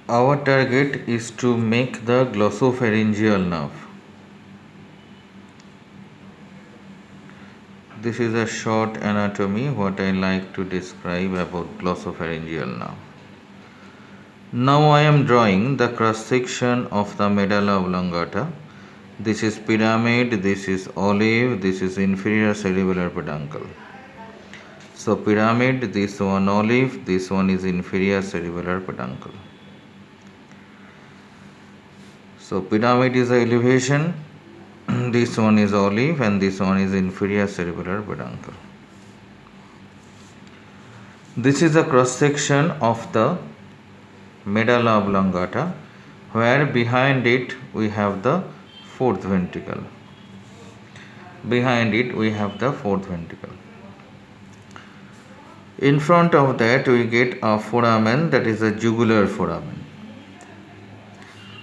Our target is to make the glossopharyngeal nerve. This is a short anatomy what I like to describe about glossopharyngeal nerve. Now I am drawing the cross section of the medulla oblongata. This is pyramid, this is olive, this is inferior cerebellar peduncle. So pyramid, this one olive, this one is inferior cerebellar peduncle. So pyramid is the elevation, this one is olive and this one is inferior cerebellar peduncle. This is a cross section of the medulla oblongata, where behind it we have the fourth ventricle. Behind it we have the fourth ventricle. In front of that we get a foramen, that is a jugular foramen.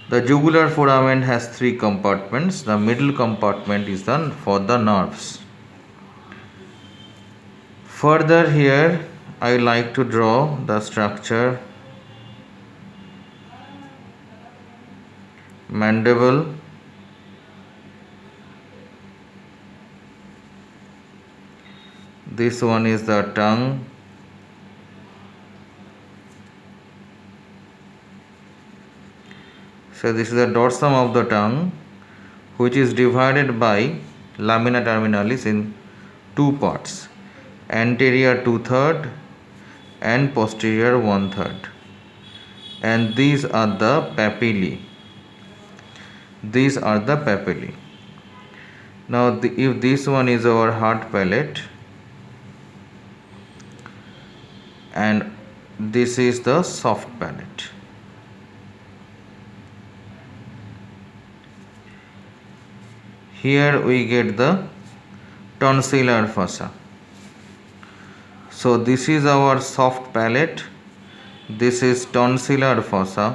The jugular foramen has three compartments. The middle compartment is done for the nerves. Further here I like to draw the structure mandible, this one is the tongue, so this is the dorsum of the tongue, which is divided by lamina terminalis in two parts, anterior 2/3 and posterior 1/3, and these are the papillae. These are the papillae. Now if this one is our hard palate and this is the soft palate. Here we get the tonsillar fossa. So this is our soft palate, this is tonsillar fossa,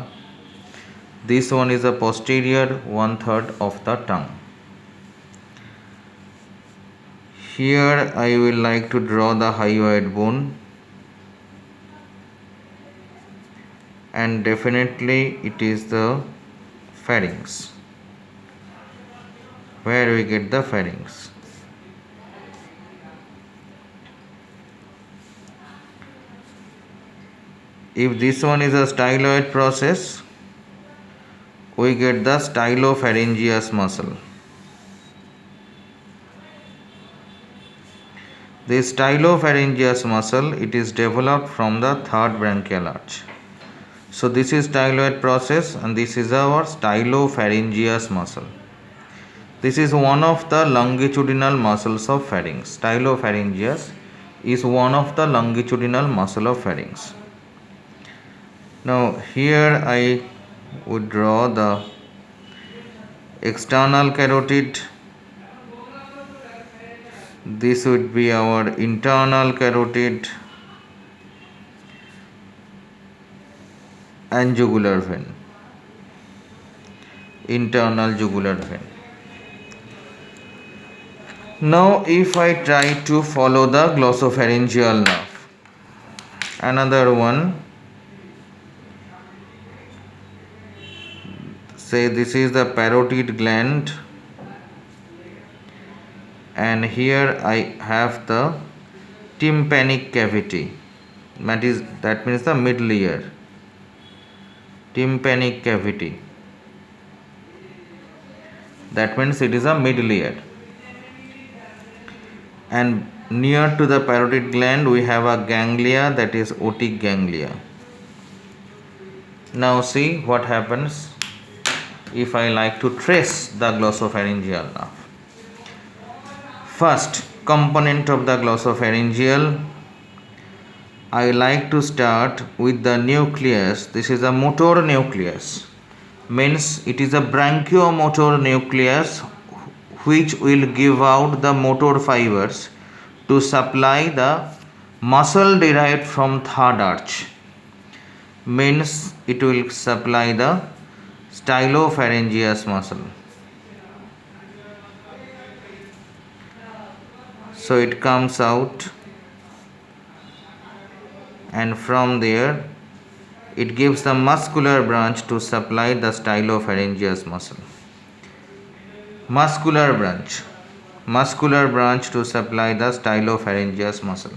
this one is the posterior 1/3 of the tongue. Here I will like to draw the hyoid bone, and definitely it is the pharynx, where we get the pharynx. If this one is a styloid process, we get the stylopharyngeus muscle. This stylopharyngeus muscle, it is developed from the third branchial arch. So this is styloid process and this is our stylopharyngeus muscle. This is one of the longitudinal muscles of pharynx. Stylopharyngeus is one of the longitudinal muscle of pharynx. Now here I would draw the external carotid. This would be our internal carotid and jugular vein. Internal jugular vein. Now if I try to follow the glossopharyngeal nerve, another one, say this is the parotid gland, and here I have the tympanic cavity, that means the middle ear, tympanic cavity, that means it is a middle ear, and near to the parotid gland we have a ganglia, that is otic ganglia. Now see what happens if I like to trace the glossopharyngeal nerve. First component of the glossopharyngeal, I like to start with the nucleus. This is a motor nucleus, means it is a branchiomotor nucleus which will give out the motor fibers to supply the muscle derived from third arch, means it will supply the stylopharyngeus muscle. So it comes out, and from there it gives the muscular branch to supply the stylopharyngeus muscle. Muscular branch to supply the stylopharyngeus muscle.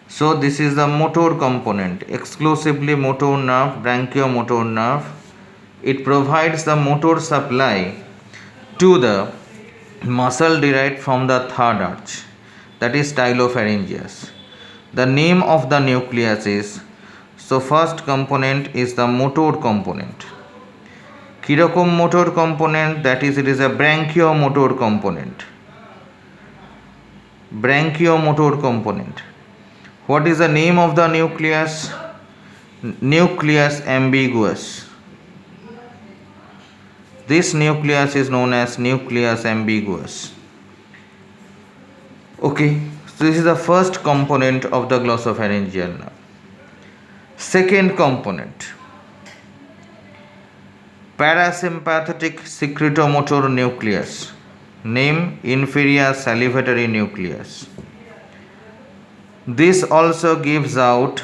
So this is the motor component, exclusively motor nerve, branchiomotor nerve. It provides the motor supply to the muscle derived from the third arch, that is stylopharyngeus. The name of the nucleus is, so first component is the motor component. Kirokom motor component, that is, it is a branchiomotor component. Branchiomotor component. What is the name of the nucleus? Nucleus ambiguus. This nucleus is known as nucleus ambiguus. Okay, so this is the first component of the glossopharyngeal nerve. Second component, parasympathetic secretomotor nucleus. Name, inferior salivatory nucleus. This also gives out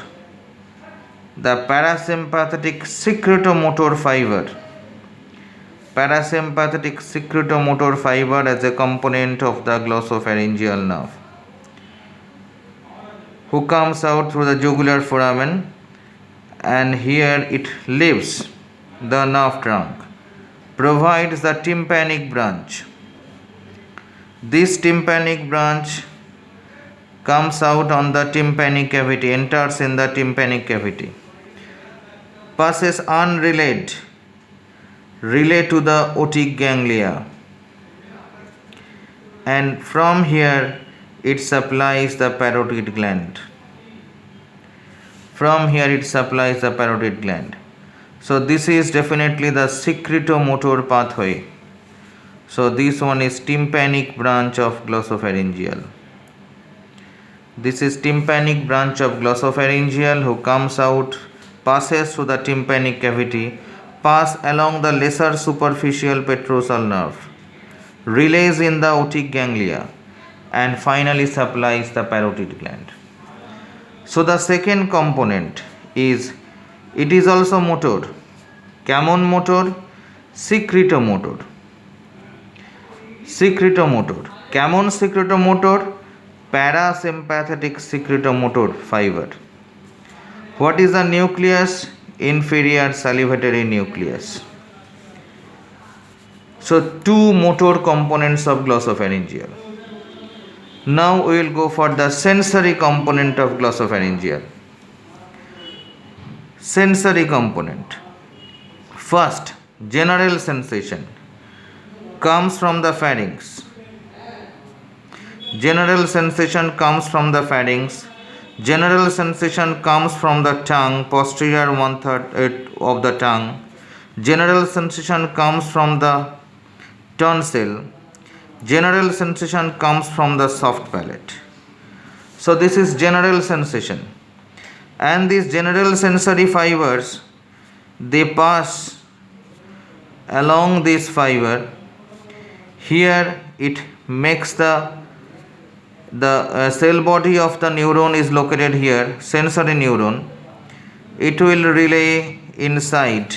the parasympathetic secretomotor fiber. Parasympathetic secretomotor fiber as a component of the glossopharyngeal nerve, who comes out through the jugular foramen, and here it leaves the nerve trunk, provides the tympanic branch. This tympanic branch comes out on the tympanic cavity, enters in the tympanic cavity, passes unrelayed, relay to the otic ganglia, and from here it supplies the parotid gland. From here it supplies the parotid gland. So this is definitely the secretomotor pathway. So this one is tympanic branch of glossopharyngeal. This is tympanic branch of glossopharyngeal, who comes out, passes through the tympanic cavity, pass along the lesser superficial petrosal nerve, relays in the otic ganglia, and finally supplies the parotid gland. So the second component is, it is also motor. Camon motor, secretomotor. Secretomotor. Camon secretomotor, parasympathetic secretomotor fiber. What is the nucleus? Inferior salivatory nucleus. So two motor components of glossopharyngeal. Now we will go for the sensory component of glossopharyngeal. Sensory component. First, general sensation comes from the pharynx. General sensation comes from the pharynx. General sensation comes from the tongue, posterior 1/3 of the tongue. General sensation comes from the tonsil. General sensation comes from the soft palate. So this is general sensation. And these general sensory fibers, they pass along this fiber. Here it makes the cell body of the neuron is located here, sensory neuron. It will relay inside,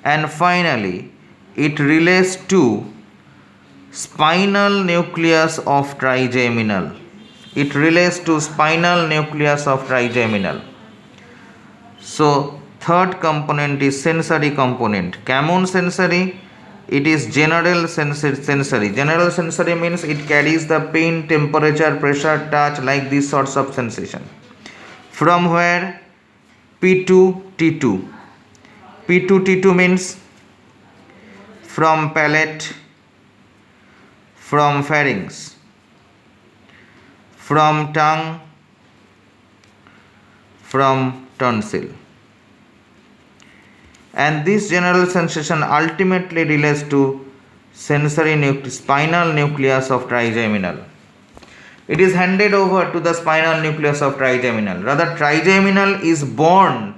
and finally it relays to spinal nucleus of trigeminal. It relays to spinal nucleus of trigeminal. So third component is sensory component. Camon sensory, it is general sensory. General sensory means it carries the pain, temperature, pressure, touch, like these sorts of sensation. From where? P2 T2. P2 T2 means from palate, from pharynx, from tongue, from tonsil. And this general sensation ultimately relates to spinal nucleus of trigeminal. It is handed over to the spinal nucleus of trigeminal. Rather, trigeminal is born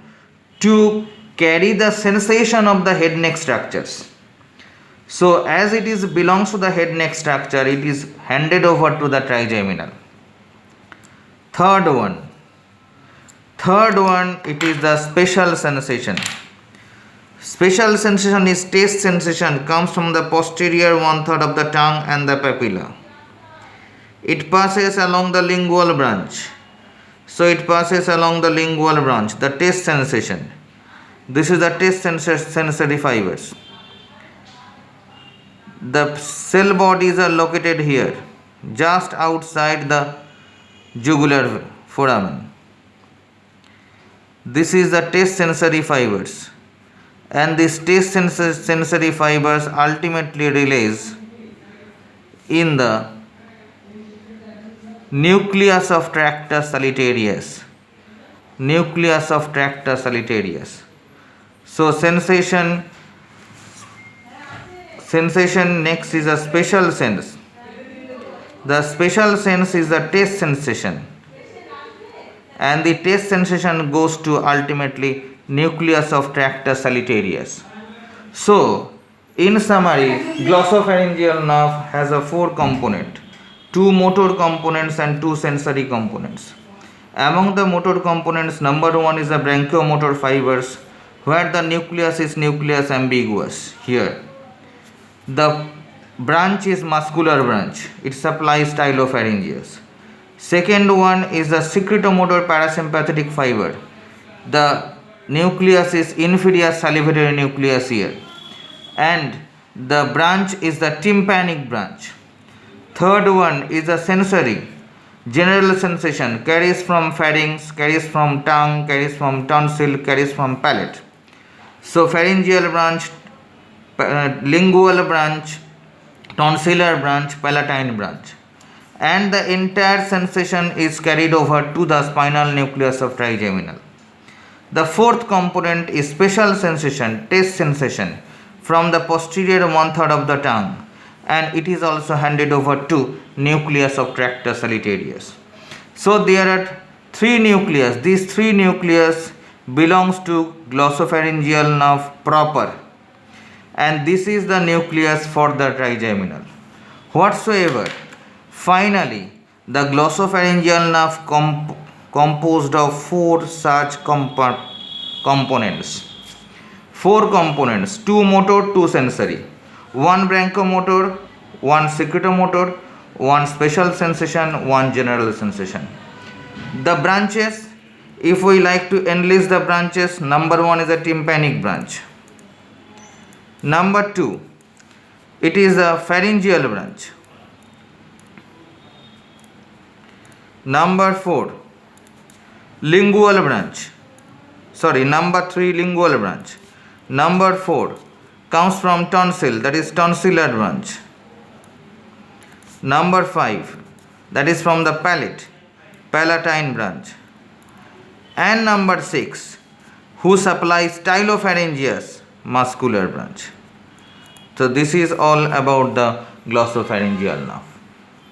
to carry the sensation of the head neck structures. So as it is belongs to the head neck structure, it is handed over to the trigeminal. Third Third one, it is the special sensation. Special sensation is taste sensation, comes from the posterior one third of the tongue and the papilla. It passes along the lingual branch. So it passes along the lingual branch, the taste sensation. This is the taste sensory fibers. The cell bodies are located here, just outside the jugular foramen. This is the taste sensory fibers, and these taste sensory fibers ultimately release in the nucleus of tractus solitarius. Nucleus of tractus solitarius. So sensation next is a special sense. The special sense is the taste sensation, and the taste sensation goes to ultimately nucleus of tractus solitarius. So in summary, glossopharyngeal nerve has a 4 component, 2 motor components and 2 sensory components. Among the motor components, number 1 is the branchiomotor fibers, where the nucleus is nucleus ambiguous here. The branch is muscular branch, it supplies stylopharyngeus. Second one is the secretomotor parasympathetic fiber. The nucleus is inferior salivary nucleus here, and the branch is the tympanic branch. Third one is the sensory, general sensation, carries from pharynx, carries from tongue, carries from tonsil, carries from palate. So pharyngeal branch, lingual branch, tonsillar branch, palatine branch, and the entire sensation is carried over to the spinal nucleus of trigeminal. The fourth component is special sensation, taste sensation, from the posterior one third of the tongue, and it is also handed over to nucleus of tractus solitarius. So there are 3 nucleus. These 3 nucleus belongs to glossopharyngeal nerve proper, and this is the nucleus for the trigeminal. Whatsoever, finally, the glossopharyngeal nerve composed of 4 such components. 4 components, 2 motor, 2 sensory, 1 branchiomotor, 1 secretomotor, 1 special sensation, 1 general sensation. The branches, if we like to enlist the branches, number 1 is a tympanic branch. Number 2, it is a pharyngeal branch. Number 4, lingual branch. Number 3, lingual branch. Number 4 comes from tonsil, that is tonsillar branch. Number 5, that is from the palate, palatine branch. And number 6, who supplies stylopharyngeus, muscular branch. So this is all about the glossopharyngeal nerve.